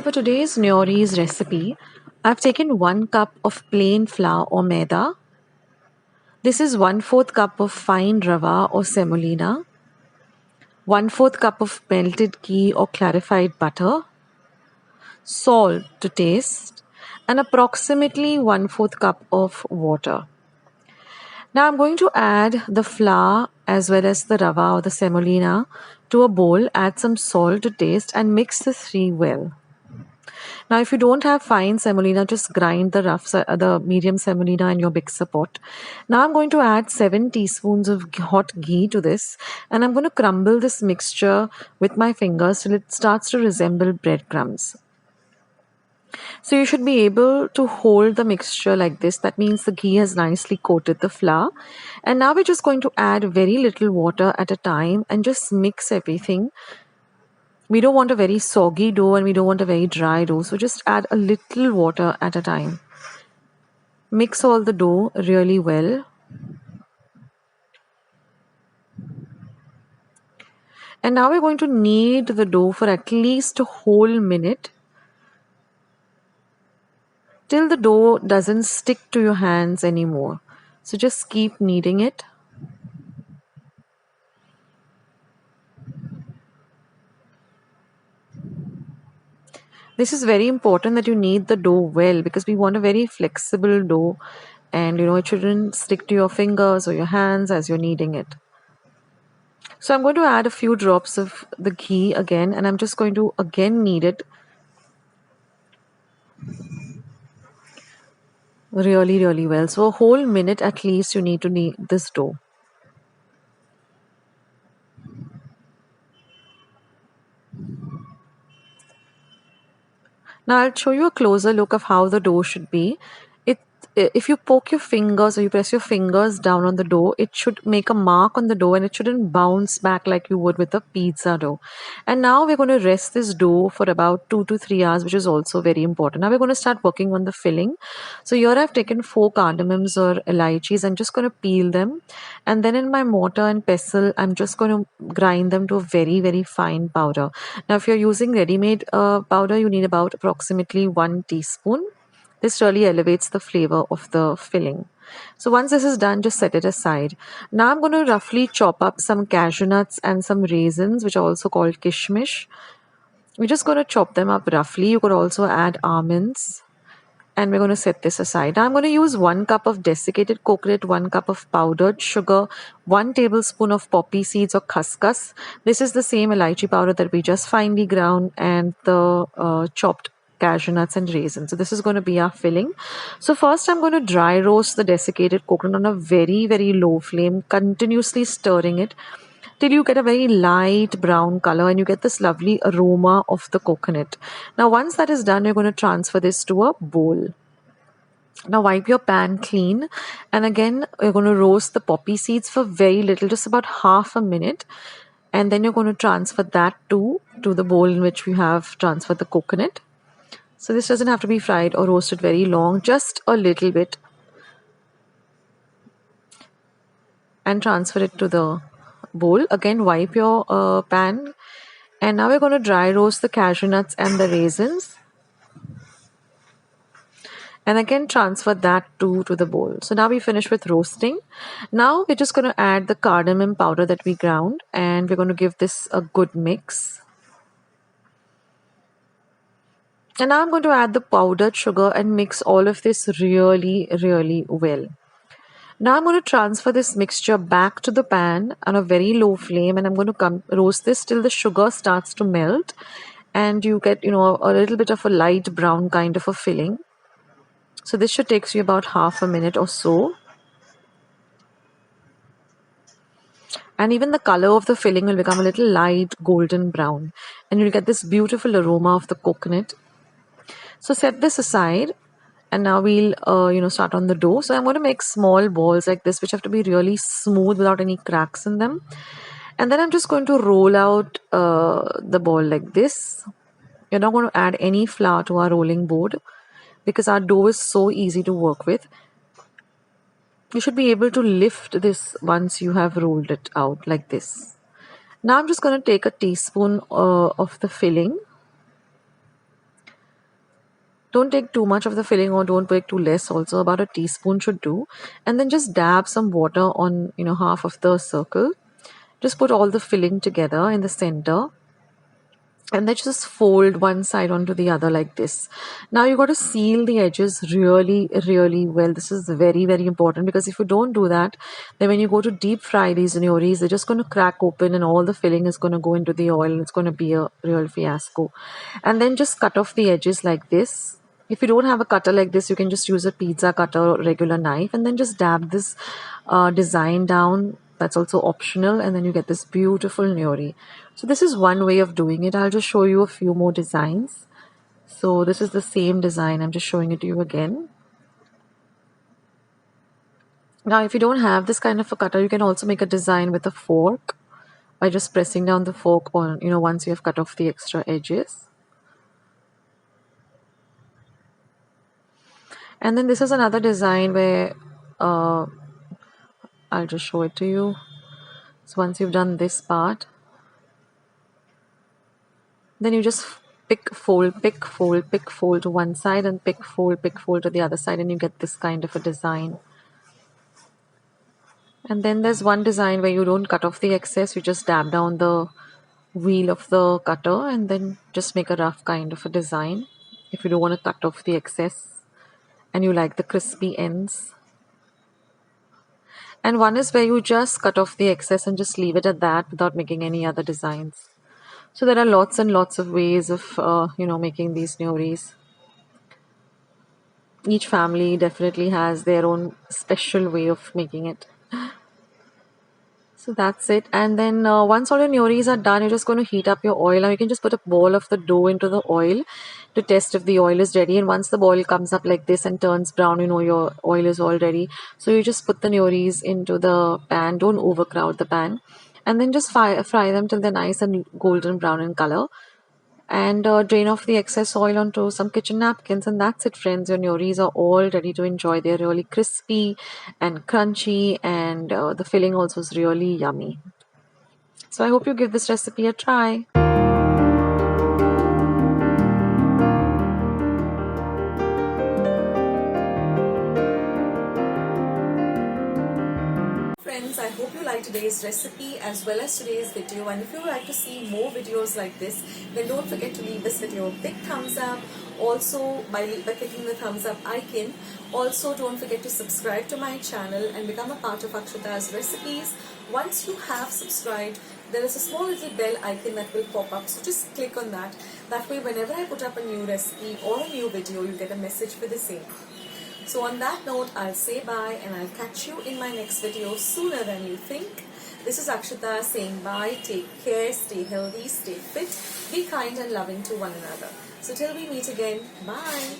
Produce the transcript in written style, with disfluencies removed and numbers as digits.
for today's Neuris recipe, I've taken 1 cup of plain flour or maida. This is 1/4 cup of fine rava or semolina, 1/4 cup of melted ghee or clarified butter, salt to taste, and approximately 1/4 cup of water. Now I'm going to add the flour as well as the rava or the semolina to a bowl, add some salt to taste, and mix the three well. Now, if you don't have fine semolina, just grind the medium semolina in your mixer pot. Now, I'm going to add 7 teaspoons of hot ghee to this, and I'm going to crumble this mixture with my fingers till it starts to resemble breadcrumbs. So you should be able to hold the mixture like this. That means the ghee has nicely coated the flour. And now we're just going to add very little water at a time and just mix everything. We don't want a very soggy dough and we don't want a very dry dough. So just add a little water at a time. Mix all the dough really well. And now we're going to knead the dough for at least a whole minute, till the dough doesn't stick to your hands anymore. So just keep kneading it. This is very important that you knead the dough well, because we want a very flexible dough, and it shouldn't stick to your fingers or your hands as you're kneading it. So I'm going to add a few drops of the ghee again, and I'm just going to again knead it really well. So a whole minute at least you need to knead this dough. Now I'll show you a closer look of how the dough should be. If you poke your fingers or you press your fingers down on the dough, it should make a mark on the dough and it shouldn't bounce back like you would with a pizza dough. And now we're going to rest this dough for about 2 to 3 hours, which is also very important. Now we're going to start working on the filling. So here I've taken 4 cardamoms or elaichis. I'm just going to peel them. And then in my mortar and pestle, I'm just going to grind them to a very fine powder. Now if you're using ready-made powder, you need about approximately 1 teaspoon. This really elevates the flavor of the filling. So once this is done, just set it aside. Now I'm going to roughly chop up some cashew nuts and some raisins, which are also called kishmish. We're just going to chop them up roughly. You could also add almonds. And we're going to set this aside. Now I'm going to use 1 cup of desiccated coconut, 1 cup of powdered sugar, 1 tablespoon of poppy seeds or khaskhas. This is the same elaichi powder that we just finely ground, and the chopped cashew nuts and raisins. So this is going to be our filling. So first I'm going to dry roast the desiccated coconut on a very low flame, continuously stirring it till you get a very light brown color and you get this lovely aroma of the coconut. Now once that is done, you're going to transfer this to a bowl. Now wipe your pan clean, and again you're going to roast the poppy seeds for very little, just about half a minute, and then you're going to transfer that to the bowl in which we have transferred the coconut. So this doesn't have to be fried or roasted very long, just a little bit, and transfer it to the bowl. Again, wipe your pan, and now we're going to dry roast the cashew nuts and the raisins, and again transfer that to the bowl. So now we finish with roasting. Now we're just going to add the cardamom powder that we ground, and we're going to give this a good mix. And now I'm going to add the powdered sugar and mix all of this really well. Now I'm going to transfer this mixture back to the pan on a very low flame, and I'm going to roast this till the sugar starts to melt and you get, a little bit of a light brown kind of a filling. So this should take you about half a minute or so. And even the color of the filling will become a little light golden brown, and you'll get this beautiful aroma of the coconut. So set this aside, and now we'll start on the dough. So I'm going to make small balls like this, which have to be really smooth without any cracks in them. And then I'm just going to roll out the ball like this. You're not going to add any flour to our rolling board because our dough is so easy to work with. You should be able to lift this once you have rolled it out like this. Now I'm just going to take a teaspoon of the filling, Don't take too much of the filling or don't take too less also. About a teaspoon should do. And then just dab some water on, half of the circle. Just put all the filling together in the center and then just fold one side onto the other like this. Now you got to seal the edges really, really well. This is very, very important, because if you don't do that, then when you go to deep fry these Neuris, they're just going to crack open and all the filling is going to go into the oil and it's going to be a real fiasco. And then just cut off the edges like this. If you don't have a cutter like this, you can just use a pizza cutter or regular knife and then just dab this design down. That's also optional, and then you get this beautiful Neuri. So this is one way of doing it. I'll just show you a few more designs. So this is the same design. I'm just showing it to you again. Now, if you don't have this kind of a cutter, you can also make a design with a fork by just pressing down the fork on, once you have cut off the extra edges. And then this is another design where I'll just show it to you. So once you've done this part, then you just pick, fold to one side and pick, fold to the other side, and you get this kind of a design. And then there's one design where you don't cut off the excess, you just dab down the wheel of the cutter and then just make a rough kind of a design if you don't want to cut off the excess and you like the crispy ends. And one is where you just cut off the excess and just leave it at that without making any other designs. So there are lots and lots of ways of making these Neuris. Each family definitely has their own special way of making it. So that's it. And then once all your Neuris are done, you're just going to heat up your oil. Now you can just put a ball of the dough into the oil to test if the oil is ready. And once the ball comes up like this and turns brown, your oil is all ready. So you just put the Neuris into the pan. Don't overcrowd the pan. And then just fry them till they're nice and golden brown in color. And drain off the excess oil onto some kitchen napkins, and that's it, friends. Your Neuris are all ready to enjoy. They're really crispy and crunchy, and the filling also is really yummy. So I hope you give this recipe a try. Friends, I hope you liked today's recipe as well as today's video, and if you would like to see more videos like this, then don't forget to leave this video a big thumbs up. Also, by clicking the thumbs up icon. Also, don't forget to subscribe to my channel and become a part of Akshata's recipes. Once you have subscribed, there is a small little bell icon that will pop up, so just click on that. That way, whenever I put up a new recipe or a new video, you get a message for the same. So on that note, I'll say bye and I'll catch you in my next video sooner than you think. This is Akshata saying bye, take care, stay healthy, stay fit, be kind and loving to one another. So till we meet again, bye.